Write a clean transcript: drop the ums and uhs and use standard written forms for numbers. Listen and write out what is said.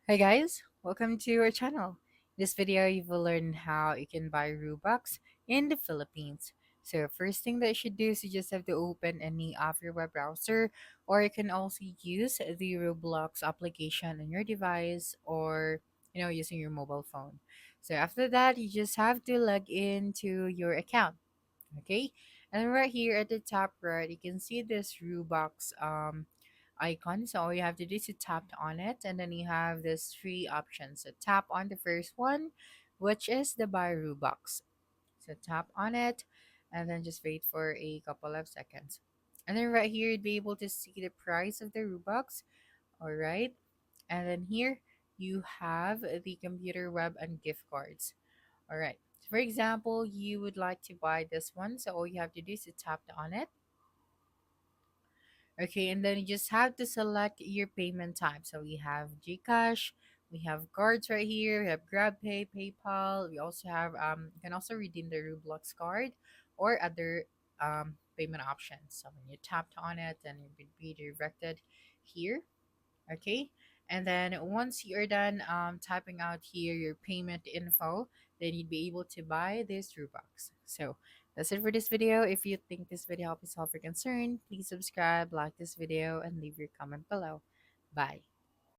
Hi guys, welcome to our channel. In this video, you will learn how you can buy Robux in the Philippines. So first thing that you should do is you just have to open any of your web browser, or you can also use the Roblox application on your device, or using your mobile phone. So after that, you just have to log into your account. Okay, and right here at the top right, you can see this Robux icon. So all you have to do is to tap on it, and then you have this three options. So tap on the first one, which is the buy Robux. So tap on it, and then just wait for a couple of seconds. And then right here, you'd be able to see the price of the Robux. All right, and then here you have the computer, web, and gift cards. All right. So for example, you would like to buy this one, so all you have to do is to tap on it. Okay, and then you just have to select your payment type. So we have GCash, we have cards right here, we have GrabPay, PayPal. We also have you can also redeem the Roblox card or other payment options. So when you tapped on it, then it would be redirected here. Okay, and then once you're done typing out here your payment info, then you'd be able to buy this Robux. So that's it for this video. If you think this video helped you solve your concern, please subscribe, like this video, and leave your comment below. Bye.